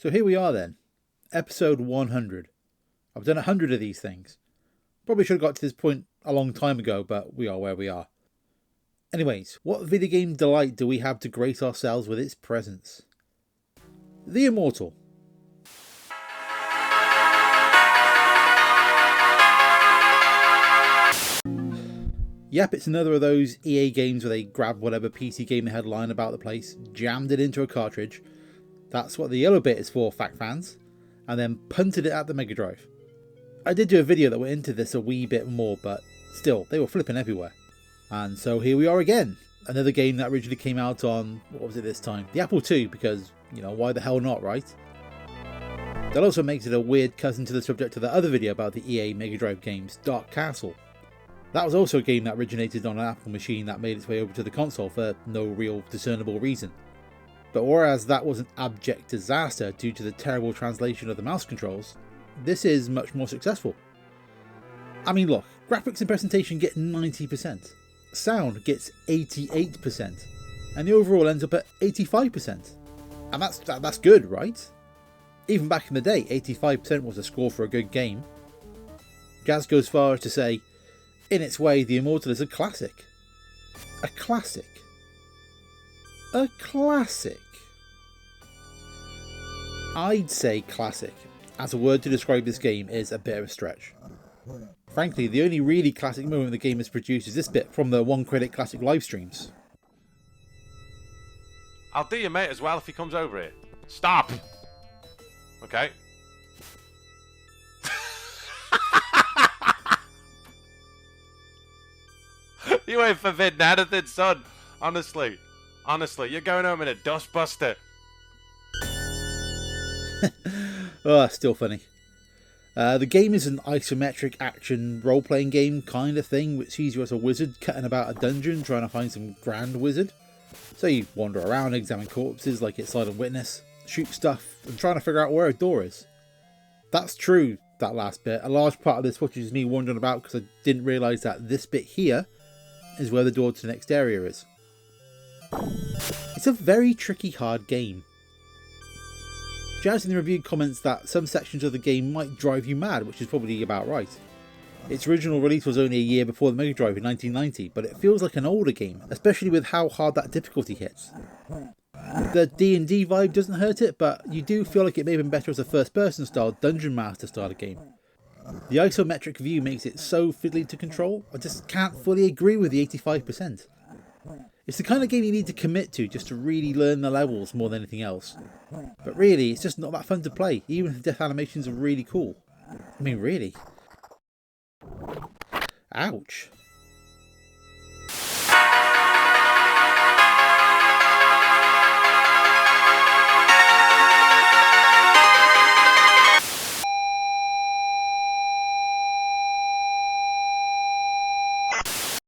So here we are then, episode 100. I've done 100 of these things. Probably should have got to this point a long time ago, but we are where we are. Anyways, what video game delight do we have to grace ourselves with its presence? The Immortal. Yep, it's another of those EA games where they grab whatever PC game they had lying about the place, jammed it into a cartridge. That's what the yellow bit is for, fact fans. And then punted it at the Mega Drive. I did do a video that went into this a wee bit more, but still, they were flipping everywhere. And so here we are again. Another game that originally came out on, what was it this time? The Apple II, because, why the hell not, right? That also makes it a weird cousin to the subject of the other video about the EA Mega Drive games, Dark Castle. That was also a game that originated on an Apple machine that made its way over to the console for no real discernible reason. But whereas that was an abject disaster due to the terrible translation of the mouse controls, this is much more successful. I mean look, graphics and presentation get 90%, sound gets 88%, and the overall ends up at 85%. And that's good, right? Even back in the day, 85% was a score for a good game. Jazz goes far as to say, in its way, The Immortal is a classic. A classic. A classic. I'd say classic, as a word to describe this game is a bit of a stretch. Frankly, the only really classic moment the game has produced is this bit from the One Credit Classic live streams. I'll do your mate as well if he comes over here. Stop! Okay. You ain't forbidden anything, son. Honestly, you're going home in a dustbuster. Oh, still funny. The game is an isometric action role-playing game kind of thing, which sees you as a wizard cutting about a dungeon trying to find some grand wizard. So you wander around, examine corpses like it's Silent Witness, shoot stuff, and trying to figure out where a door is. That's true, that last bit. A large part of this footage is me wandering about because I didn't realise that this bit here is where the door to the next area is. It's a very tricky, hard game. Jazz in the review comments that some sections of the game might drive you mad, which is probably about right. Its original release was only a year before the Mega Drive in 1990, but it feels like an older game, especially with how hard that difficulty hits. The D&D vibe doesn't hurt it, but you do feel like it may have been better as a first-person style Dungeon Master style game. The isometric view makes it so fiddly to control, I just can't fully agree with the 85%. It's the kind of game you need to commit to just to really learn the levels more than anything else. But really, it's just not that fun to play, even if the death animations are really cool. I mean, really. Ouch.